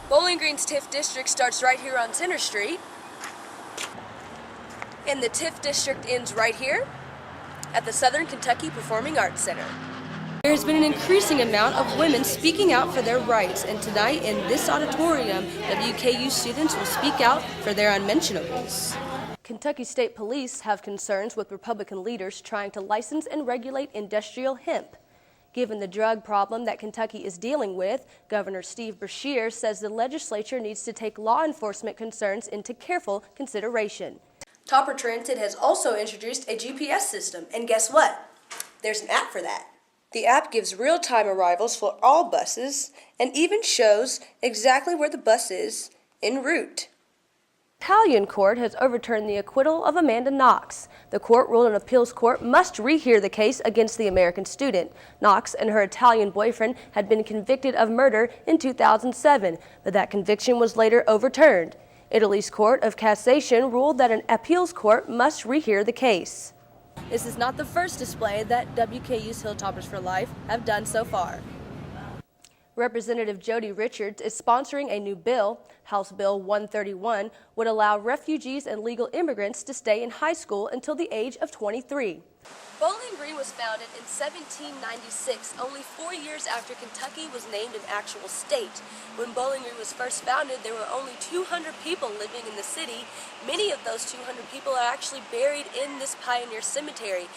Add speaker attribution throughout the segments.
Speaker 1: Bowling Green's TIF district starts right here on Center Street, and the TIF district ends right here at the Southern Kentucky Performing Arts Center. There has been an increasing amount of women speaking out for their rights, and tonight in this auditorium, WKU students will speak out for their unmentionables. Kentucky State Police have concerns with Republican leaders trying to license and regulate industrial hemp. Given the drug problem that Kentucky is dealing with, Governor Steve Beshear says the legislature needs to take law enforcement concerns into careful consideration. Topper Transit has also introduced a GPS system, and guess what? There's an app for that. The app gives real-time arrivals for all buses and even shows exactly where the bus is en route. The Italian court has overturned the acquittal of Amanda Knox. The court ruled an appeals court must rehear the case against the American student. Knox and her Italian boyfriend had been convicted of murder in 2007, but that conviction was later overturned. Italy's Court of Cassation ruled that an appeals court must rehear the case. This is not the first display that WKU's Hilltoppers for Life have done so far. Representative Jody Richards is sponsoring a new bill. House Bill 131 would allow refugees and legal immigrants to stay in high school until the age of 23. Bowling Green was founded in 1796, only 4 years after Kentucky was named an actual state. When Bowling Green was first founded, there were only 200 people living in the city. Many of those 200 people are actually buried in this pioneer cemetery.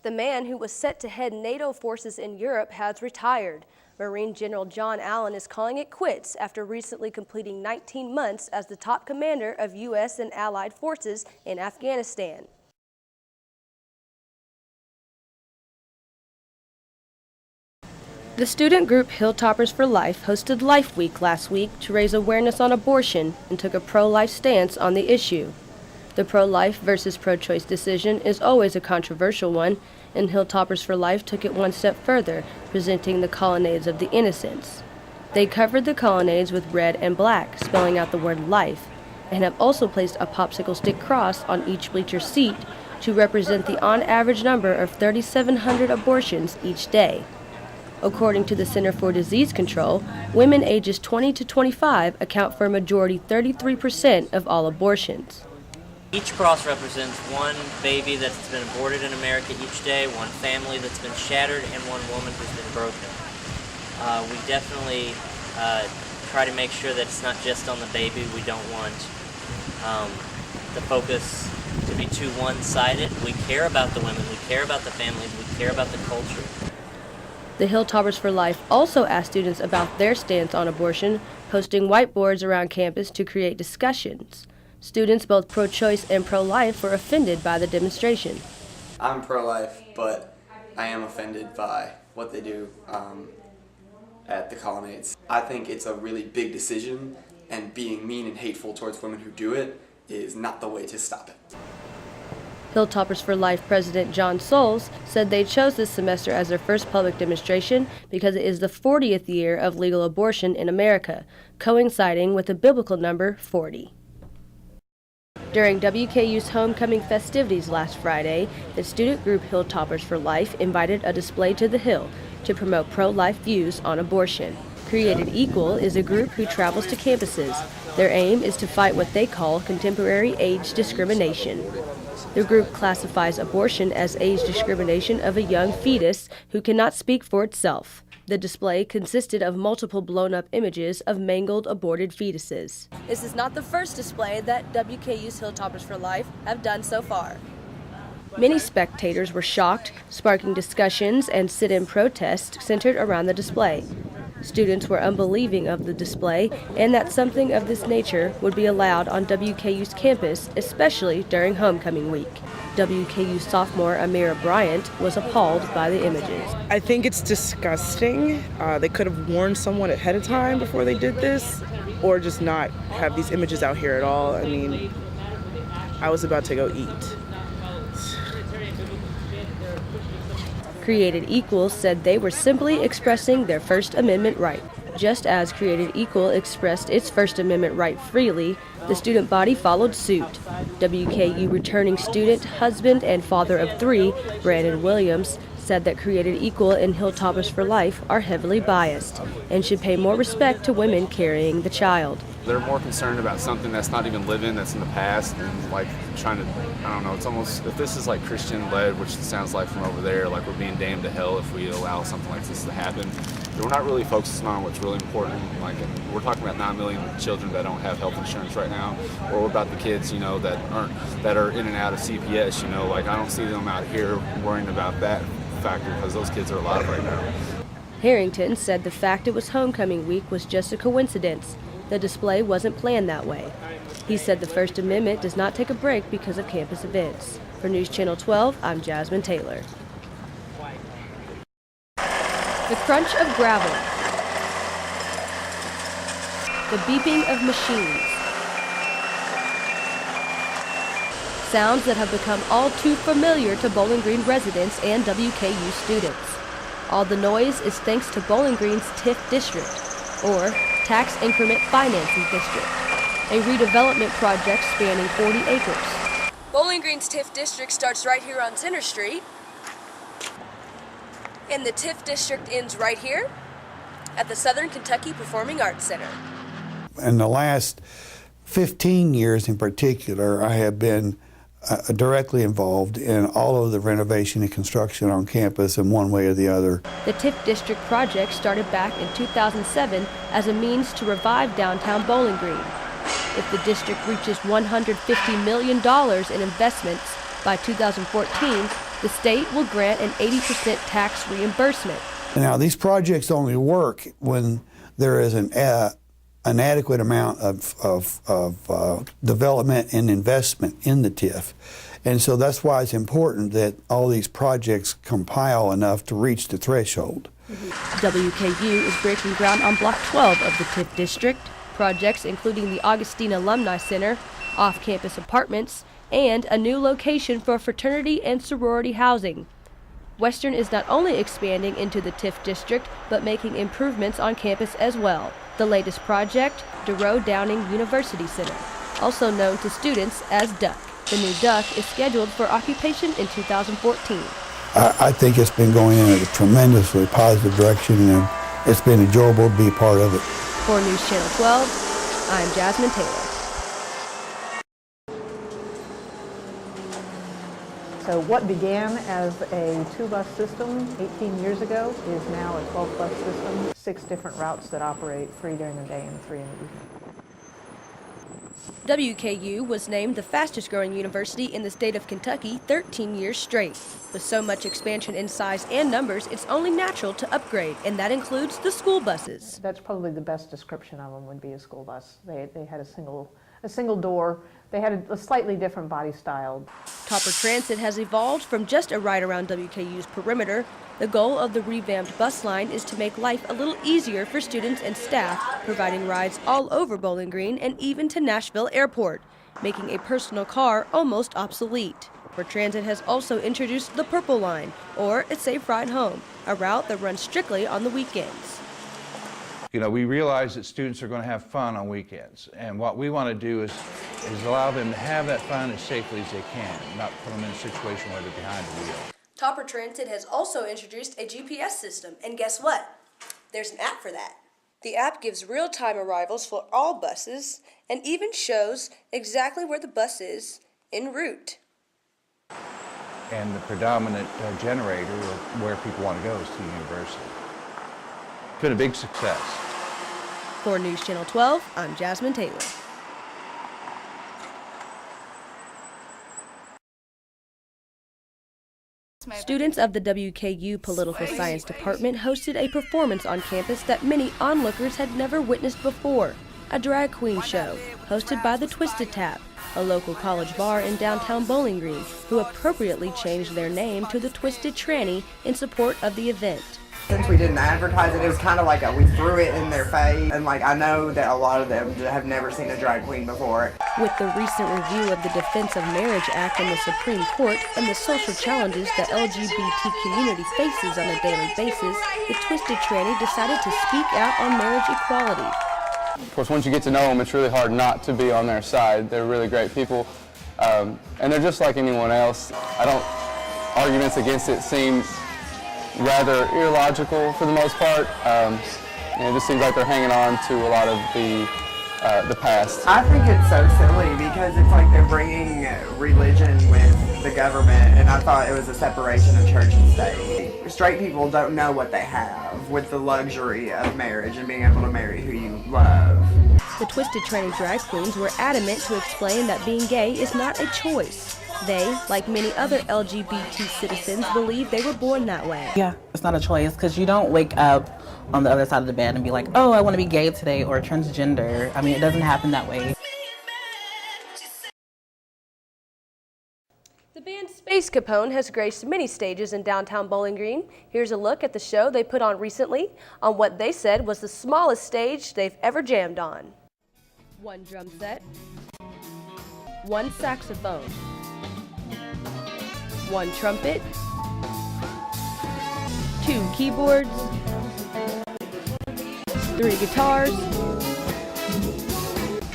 Speaker 1: The man who was set to head NATO forces in Europe has retired. Marine General John Allen is calling it quits after recently completing 19 months as the top commander of U.S. and allied forces in Afghanistan. The student group Hilltoppers for Life hosted Life Week last week to raise awareness on abortion and took a pro-life stance on the issue. The pro-life versus pro-choice decision is always a controversial one, and Hilltoppers for Life took it one step further, presenting the colonnades of the innocents. They covered the colonnades with red and black, spelling out the word life, and have also placed a popsicle stick cross on each bleacher seat to represent the on-average number of 3,700 abortions each day. According to the Center for Disease Control, women ages 20 to 25 account for a majority 33% of all abortions.
Speaker 2: Each cross represents one baby that's been aborted in America each day, one family that's been shattered, and one woman who's been broken. We definitely try to make sure that it's not just on the baby. We don't want the focus to be too one-sided. We care about the women, we care about the families, we care about the culture.
Speaker 1: The Hilltoppers for Life also asked students about their stance on abortion, posting whiteboards around campus to create discussions. Students both pro-choice and pro-life were offended by the demonstration.
Speaker 3: I'm pro-life, but I am offended by what they do at the colonnades. I think it's a really big decision, and being mean and hateful towards women who do it is not the way to stop it.
Speaker 1: Hilltoppers for Life President John Soules said they chose this semester as their first public demonstration because it is the 40th year of legal abortion in America, coinciding with the biblical number 40. During WKU's homecoming festivities last Friday, the student group Hilltoppers for Life invited a display to the Hill to promote pro-life views on abortion. Created Equal is a group who travels to campuses. Their aim is to fight what they call contemporary age discrimination. The group classifies abortion as age discrimination of a young fetus who cannot speak for itself. The display consisted of multiple blown-up images of mangled, aborted fetuses. This is not the first display that WKU's Hilltoppers for Life have done so far. Many spectators were shocked, sparking discussions and sit-in protests centered around the display. Students were unbelieving of the display and that something of this nature would be allowed on WKU's campus, especially during homecoming week. WKU sophomore Amira Bryant was appalled by the images.
Speaker 4: I think it's disgusting. They could have warned someone ahead of time before they did this, or just not have these images out here at all. I mean, I was about to go eat.
Speaker 1: Created Equal said they were simply expressing their First Amendment right. Just as Created Equal expressed its First Amendment right freely, the student body followed suit. WKU returning student, husband, and father of 3, Brandon Williams, said that Created Equal and Hilltoppers for Life are heavily biased and should pay more respect to women carrying the child.
Speaker 5: They're more concerned about something that's not even living, that's in the past, and like trying to, I don't know, it's almost, if this is like Christian-led, which it sounds like from over there, like we're being damned to hell if we allow something like this to happen. We're not really focusing on what's really important. Like, we're talking about 9 million children that don't have health insurance right now, or what about the kids, you know, that are in and out of CPS, you know, like I don't see them out here worrying about that factor because those kids are alive right now.
Speaker 1: Harrington said the fact it was homecoming week was just a coincidence. The display wasn't planned that way. He said the First Amendment does not take a break because of campus events. For News Channel 12, I'm Jasmine Taylor. The crunch of gravel. The beeping of machines. Sounds that have become all too familiar to Bowling Green residents and WKU students. All the noise is thanks to Bowling Green's TIF district, or Tax Increment Financing District, a redevelopment project spanning 40 acres.
Speaker 6: Bowling Green's TIF district starts right here on Center Street, and the TIF district ends right here at the Southern Kentucky Performing Arts Center.
Speaker 7: In the last 15 years in particular, I have been directly involved in all of the renovation and construction on campus in one way or the other.
Speaker 1: The TIF district project started back in 2007 as a means to revive downtown Bowling Green. If the district reaches $150 million in investments by 2014, the state will grant an 80% tax reimbursement.
Speaker 7: Now, these projects only work when there is an adequate amount of development and investment in the TIF. And so that's why it's important that all these projects compile enough to reach the threshold.
Speaker 1: WKU is breaking ground on Block 12 of the TIF district. Projects including the Augustine Alumni Center, off-campus apartments, and a new location for fraternity and sorority housing. Western is not only expanding into the TIF district, but making improvements on campus as well. The latest project, DeRoe Downing University Center, also known to students as DUC. The new DUC is scheduled for occupation in 2014.
Speaker 7: I think it's been going in a tremendously positive direction, and it's been enjoyable to be a part of it.
Speaker 1: For News Channel 12, I'm Jasmine Taylor.
Speaker 8: So what began as a 2-bus system 18 years ago is now a 12-bus system, 6 different routes that operate, 3 during the day and 3 in the evening.
Speaker 1: WKU was named the fastest growing university in the state of Kentucky 13 years straight. With so much expansion in size and numbers, it's only natural to upgrade, and that includes the school buses.
Speaker 8: That's probably the best description of them would be a school bus. They had a single door. They had a slightly different body style.
Speaker 1: Topper Transit has evolved from just a ride around WKU's perimeter. The goal of the revamped bus line is to make life a little easier for students and staff, providing rides all over Bowling Green and even to Nashville Airport, making a personal car almost obsolete. Topper Transit has also introduced the Purple Line, or a safe ride home, a route that runs strictly on the weekends.
Speaker 9: You know, we realize that students are going to have fun on weekends, and what we want to do is allow them to have that fun as safely as they can, not put them in a situation where they're behind the wheel.
Speaker 6: Topper Transit has also introduced a GPS system, and guess what? There's an app for that. The app gives real-time arrivals for all buses and even shows exactly where the bus is en route.
Speaker 9: And the predominant generator of where people want to go is to the university. It's been a big success.
Speaker 1: For News Channel 12, I'm Jasmine Taylor. Students of the WKU Political Science Department hosted a performance on campus that many onlookers had never witnessed before. A drag queen show hosted by the Twisted Tap, a local college bar in downtown Bowling Green, who appropriately changed their name to the Twisted Tranny in support of the event.
Speaker 10: Since we didn't advertise it, it was kind of like we threw it in their face. And I know that a lot of them have never seen a drag queen before.
Speaker 1: With the recent review of the Defense of Marriage Act in the Supreme Court and the social challenges the LGBT community faces on a daily basis, the Twisted Tranny decided to speak out on marriage equality.
Speaker 11: Of course, once you get to know them, it's really hard not to be on their side. They're really great people, and they're just like anyone else. Arguments against it seem rather illogical for the most part. And it just seems like they're hanging on to a lot of the past.
Speaker 10: I think it's so silly because it's like they're bringing religion with the government, and I thought it was a separation of church and state. Straight people don't know what they have with the luxury of marriage and being able to marry who you love.
Speaker 1: The Twisted Tranny drag queens were adamant to explain that being gay is not a choice. They, like many other LGBT citizens, believe they were born that way.
Speaker 12: Yeah, it's not a choice because you don't wake up on the other side of the bed and be like, oh, I want to be gay today or transgender. I mean, it doesn't happen that way.
Speaker 1: The band Space Capone has graced many stages in downtown Bowling Green. Here's a look at the show they put on recently on what they said was the smallest stage they've ever jammed on. 1 drum set, 1 saxophone, 1 trumpet, 2 keyboards, 3 guitars,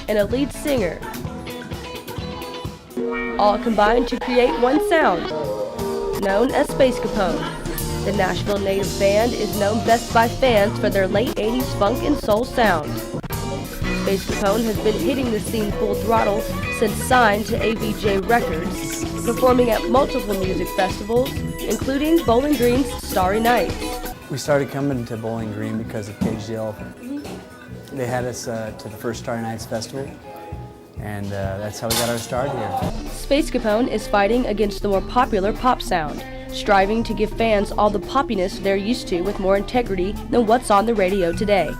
Speaker 1: and a lead singer, all combined to create one sound, known as Space Capone. The Nashville native band is known best by fans for their late 80s funk and soul sound. Space Capone has been hitting the scene full throttle since signed to AVJ Records, performing at multiple music festivals, including Bowling Green's Starry Nights.
Speaker 13: We started coming to Bowling Green because of Cage the Elephant. They had us to the first Starry Nights festival, and that's how we got our start here.
Speaker 1: Space Capone is fighting against the more popular pop sound, striving to give fans all the poppiness they're used to with more integrity than what's on the radio today.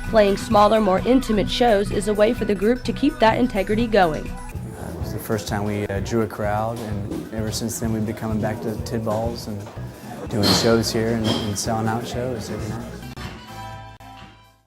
Speaker 1: Playing smaller, more intimate shows is a way for the group to keep that integrity going.
Speaker 13: It was the first time we drew a crowd, and ever since then we've been coming back to Tidballs and doing shows here and selling out shows every night.